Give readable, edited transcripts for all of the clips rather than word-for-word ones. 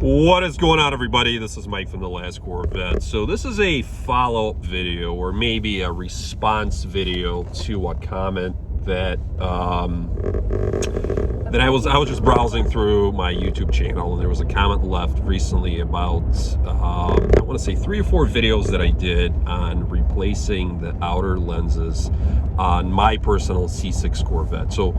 What is going on, everybody? This is Mike from the C6 Corvette. So this is a follow-up video, or maybe a response video to a comment that I was just browsing through my YouTube channel, and there was a comment left recently about I want to say 3 or 4 videos that I did on replacing the outer lenses on my personal C6 Corvette. So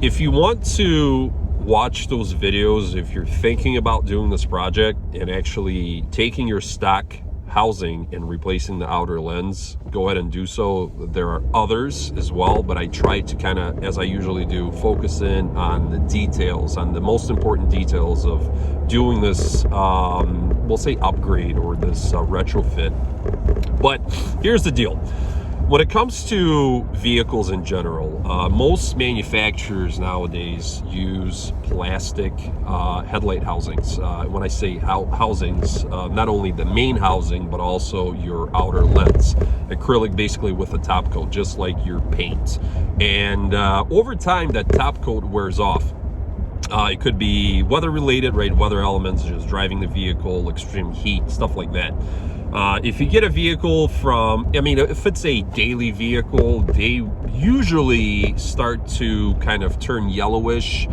if you want to watch those videos, if you're thinking about doing this project and actually taking your stock housing and replacing the outer lens, go ahead and do so. There are others as well, but I try to kind of, as I usually do, focus in on the details, on the most important details of doing this, we'll say upgrade or this retrofit. But here's the deal. When it comes to vehicles in general, most manufacturers nowadays use plastic headlight housings. When I say housings, not only the main housing, but also your outer lens. Acrylic basically with a top coat, just like your paint. And over time, that top coat wears off. It could be weather related, right? Weather elements, just driving the vehicle, extreme heat, stuff like that. If you get a vehicle from, if it's a daily vehicle, they usually start to kind of turn yellowish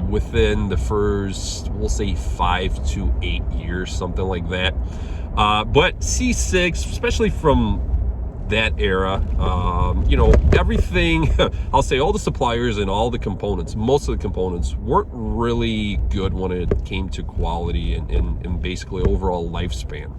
within the first, we'll say 5 to 8 years, something like that. But C6, especially from that era, everything, I'll say all the suppliers and all the components, most of the components weren't really good when it came to quality and basically overall lifespan.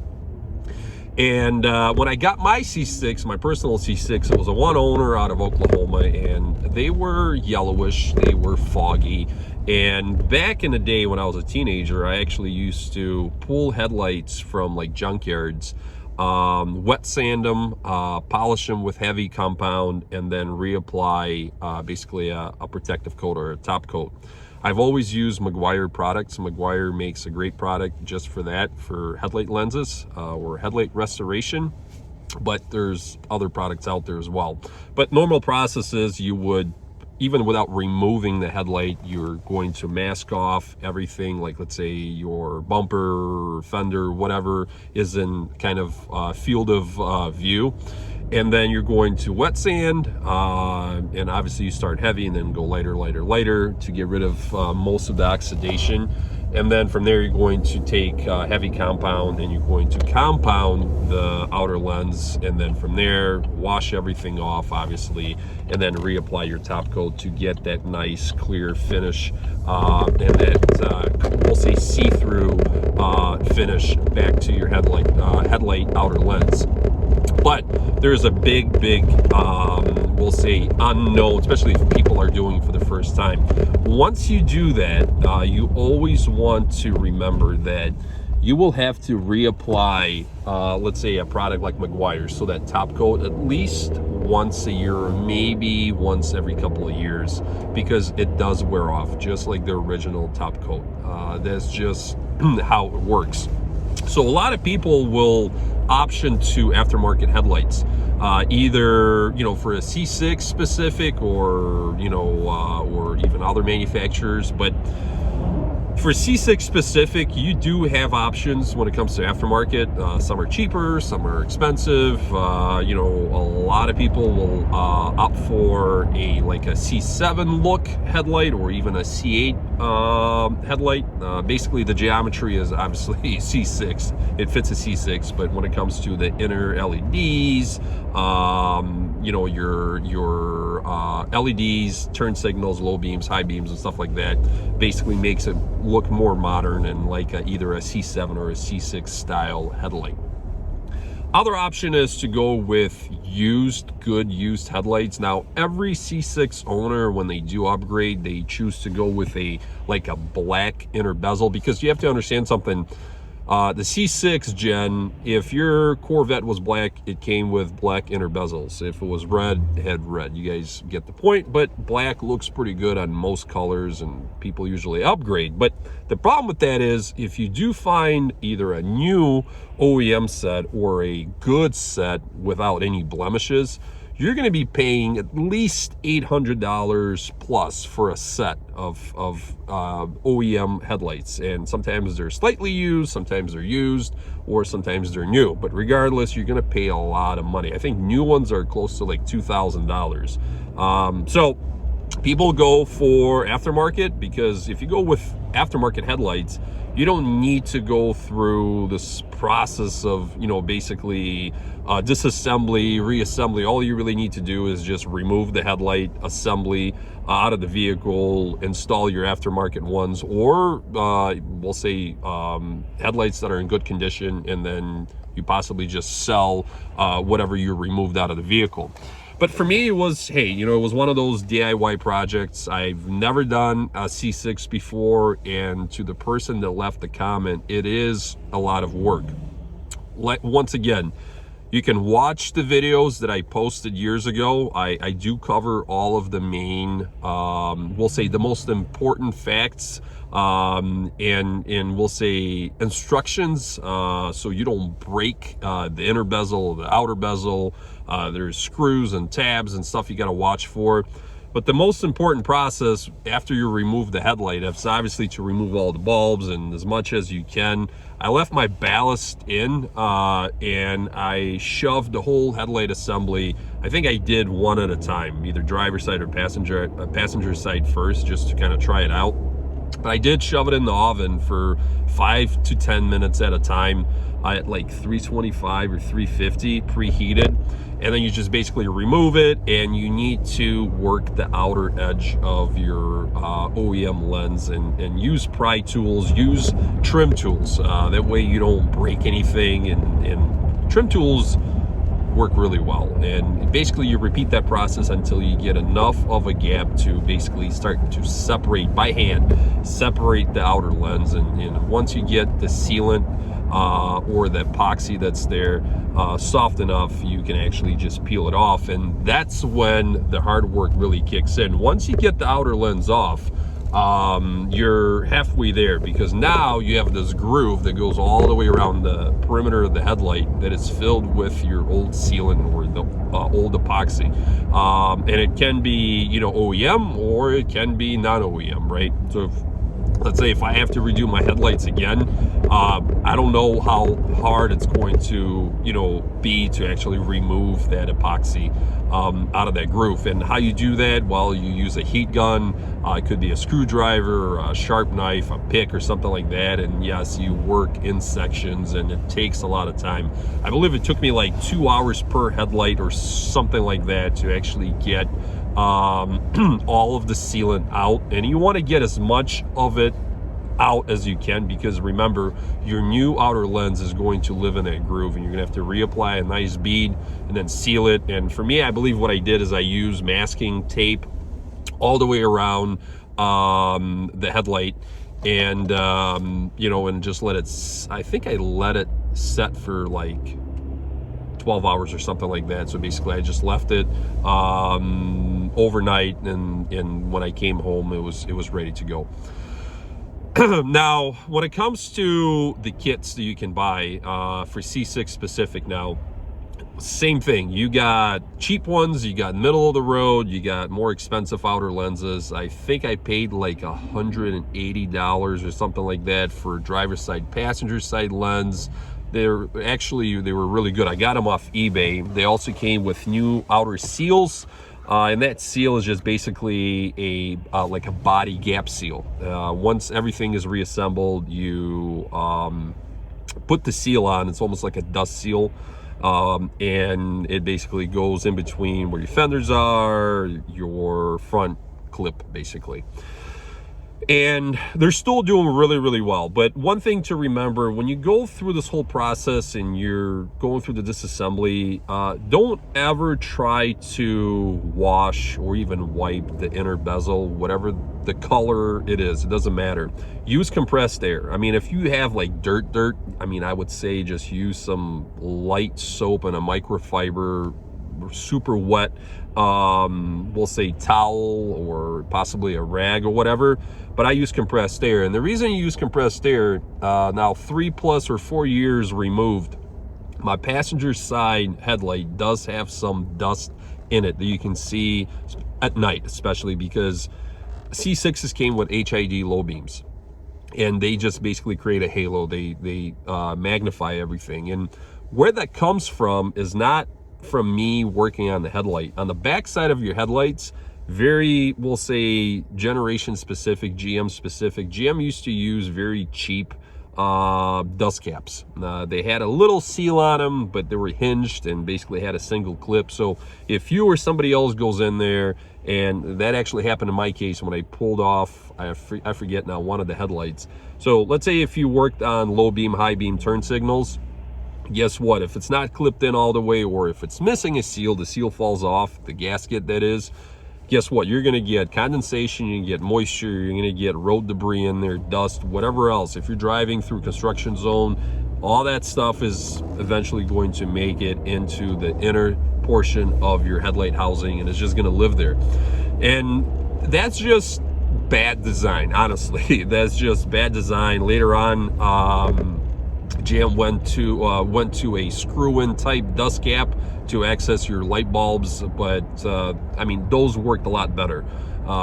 And when I got my C6, my personal C6, it was a one owner out of Oklahoma, and they were yellowish, they were foggy. And back in the day when I was a teenager, I actually used to pull headlights from like junkyards, wet sand them, polish them with heavy compound, and then reapply basically a protective coat or a top coat. I've always used Meguiar products. Meguiar makes a great product just for that, for headlight lenses or headlight restoration, but there's other products out there as well. But normal process is you would, even without removing the headlight, you're going to mask off everything, like let's say your bumper, fender, whatever is in kind of field of view. And then you're going to wet sand, and obviously you start heavy and then go lighter, lighter, lighter to get rid of most of the oxidation. And then from there, you're going to take heavy compound and you're going to compound the outer lens. And then from there, wash everything off, obviously, and then reapply your top coat to get that nice clear finish and that, we'll say, see-through finish back to your headlight outer lens. But there's a big, we'll say, unknown, especially if people are doing it for the first time. Once you do that, you always want to remember that you will have to reapply, let's say, a product like Meguiar, so that top coat at least once a year, or maybe once every couple of years, because it does wear off, just like the original top coat. That's just how it works. So a lot of people will option to aftermarket headlights, either for a C6 specific, or or even other manufacturers. But for C6 specific, you do have options when it comes to aftermarket. Some are cheaper, some are expensive. A lot of people will opt for a C7 look headlight, or even a C8 headlight. Basically, the geometry is obviously C6. It fits a C6, but when it comes to the inner LEDs, your LEDs, turn signals, low beams, high beams, and stuff like that, basically makes it look more modern and like either a C7 or a C6 style headlight. Other option is to go with good used headlights. Now, every C6 owner, when they do upgrade, they choose to go with a black inner bezel, because you have to understand something. The C6 gen, if your Corvette was black, it came with black inner bezels. If it was red, it had red. You guys get the point. But black looks pretty good on most colors, and people usually upgrade. But the problem with that is, if you do find either a new OEM set or a good set without any blemishes, you're going to be paying at least $800 plus for a set of OEM headlights. And sometimes they're slightly used, sometimes they're used, or sometimes they're new. But regardless, you're going to pay a lot of money. I think new ones are close to like $2,000. So people go for aftermarket, because if you go with aftermarket headlights, you don't need to go through this process of, basically disassembly, reassembly. All you really need to do is just remove the headlight assembly out of the vehicle, install your aftermarket ones, or we'll say headlights that are in good condition, and then you possibly just sell whatever you removed out of the vehicle. But for me, it was, hey, it was one of those DIY projects. I've never done a C6 before, and to the person that left the comment, it is a lot of work. Once again, you can watch the videos that I posted years ago. I do cover all of the main, we'll say the most important facts, and we'll say instructions, so you don't break the inner bezel, the outer bezel. There's screws and tabs and stuff you got to watch for. But the most important process after you remove the headlight is obviously to remove all the bulbs and as much as you can. I left my ballast in, and I shoved the whole headlight assembly. I think I did one at a time, either driver's side or passenger side first, just to kind of try it out. But I did shove it in the oven for 5 to 10 minutes at a time at like 325 or 350 preheated. And then you just basically remove it, and you need to work the outer edge of your OEM lens, and use pry tools, use trim tools. That way you don't break anything, and trim tools work really well. And basically you repeat that process until you get enough of a gap to basically start to separate by hand, separate the outer lens. And once you get the sealant or the epoxy that's there soft enough, you can actually just peel it off. And that's when the hard work really kicks in. Once you get the outer lens off, you're halfway there, because now you have this groove that goes all the way around the perimeter of the headlight that is filled with your old sealant or the old epoxy. And it can be, OEM, or it can be non-OEM, right? So let's say if I have to redo my headlights again, I don't know how hard it's going to, be to actually remove that epoxy out of that groove. And how you do that? Well, you use a heat gun. It could be a screwdriver, a sharp knife, a pick, or something like that. And yes, you work in sections, and it takes a lot of time. I believe it took me like 2 hours per headlight or something like that to actually get all of the sealant out. And you want to get as much of it out as you can, because remember, your new outer lens is going to live in that groove, and you're gonna have to reapply a nice bead and then seal it. And for me, I believe what I did is I used masking tape all the way around the headlight, and and just let it, I think I let it set for like 12 hours or something like that. So basically I just left it overnight, and when I came home, it was ready to go. Now, when it comes to the kits that you can buy for C6 specific, now, same thing. You got cheap ones, you got middle of the road, you got more expensive outer lenses. I think I paid like $180 or something like that for driver's side, passenger side lens. They were really good. I got them off eBay. They also came with new outer seals. And that seal is just basically like a body gap seal. Once everything is reassembled, you put the seal on. It's almost like a dust seal, and it basically goes in between where your fenders are, your front clip, basically. And they're still doing really, really well. But one thing to remember, when you go through this whole process and you're going through the disassembly, don't ever try to wash or even wipe the inner bezel, whatever the color it is. It doesn't matter. Use compressed air. I mean, if you have like dirt, I would say just use some light soap and a microfiber, super wet, we'll say towel or possibly a rag or whatever. But I use compressed air. And the reason you use compressed air, now 3+ or 4 years removed, my passenger side headlight does have some dust in it that you can see at night, especially because C6s came with HID low beams, and they just basically create a halo. They magnify everything. And where that comes from is not from me working on the headlight. On the back side of your headlights, very, we'll say, generation specific, GM specific. GM used to use very cheap dust caps. They had a little seal on them, but they were hinged and basically had a single clip. So if you or somebody else goes in there, and that actually happened in my case when I pulled off, I forget now, one of the headlights. So let's say if you worked on low beam, high beam turn signals, guess what? If it's not clipped in all the way, or if it's missing a seal, the seal falls off, the gasket that is, guess what? You're going to get condensation, you get moisture, you're going to get road debris in there, dust, whatever else. If you're driving through construction zone, all that stuff is eventually going to make it into the inner portion of your headlight housing, and it's just going to live there. And that's just bad design, honestly. That's just bad design. Later on, GM went to a screw-in type dust cap to access your light bulbs, but I mean, those worked a lot better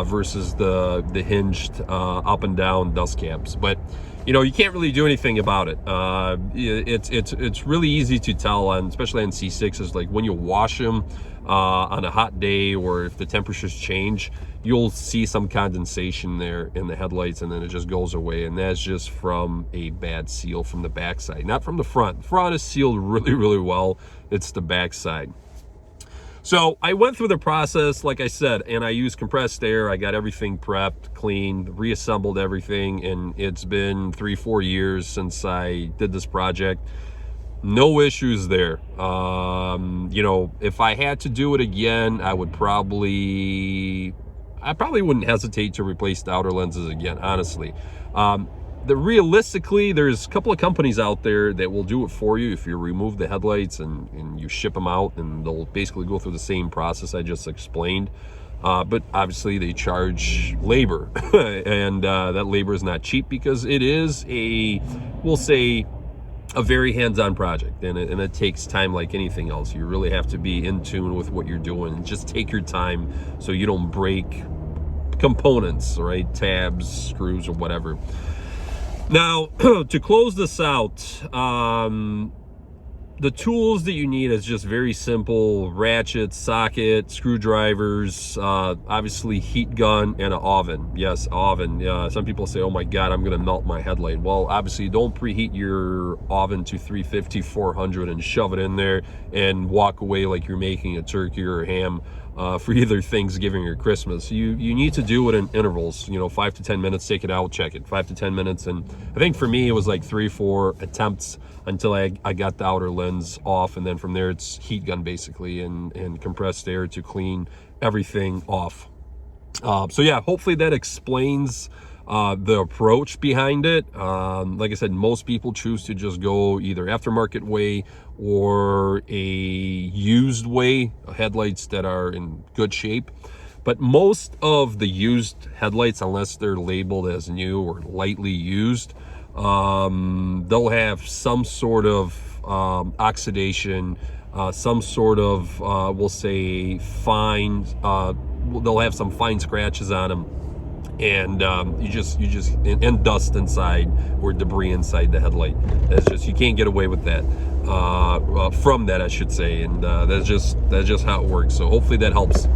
versus the hinged up and down dust caps. But you know, you can't really do anything about it. It's really easy to tell, and especially on C6s, like when you wash them on a hot day, or if the temperatures change, you'll see some condensation there in the headlights, and then it just goes away. And that's just from a bad seal from the backside, not from the front. The front is sealed really, really well. It's the backside. So I went through the process, like I said, and I used compressed air. I got everything prepped, cleaned, reassembled everything, and it's been 3-4 years since I did this project. No issues there. You know, if I had to do it again, I probably wouldn't hesitate to replace the outer lenses again, honestly. Realistically, there's a couple of companies out there that will do it for you if you remove the headlights and you ship them out, and they'll basically go through the same process I just explained. But obviously they charge labor, and that labor is not cheap, because it is we'll say, a very hands-on project, and it takes time like anything else. You really have to be in tune with what you're doing, and just take your time so you don't break components, right? Tabs, screws, or whatever. Now, to close this out, the tools that you need is just very simple: ratchet, socket, screwdrivers, obviously heat gun, and an oven. Yes, oven. Some people say, oh my God, I'm going to melt my headlight. Well, obviously don't preheat your oven to 350, 400 and shove it in there and walk away like you're making a turkey or a ham for either Thanksgiving or Christmas. You need to do it in intervals, you know, 5 to 10 minutes, take it out, check it, 5 to 10 minutes. And I think for me, it was like 3-4 attempts until I got the outer lens off. And then from there, it's heat gun basically, and compressed air to clean everything off. So yeah, hopefully that explains the approach behind it. Like I said, most people choose to just go either aftermarket way or a used way, headlights that are in good shape. But most of the used headlights, unless they're labeled as new or lightly used, they'll have some sort of oxidation, some sort of we'll say fine, they'll have some fine scratches on them, and and dust inside, or debris inside the headlight. That's just, you can't get away with that, from that, I should say. And that's just how it works. So hopefully that helps.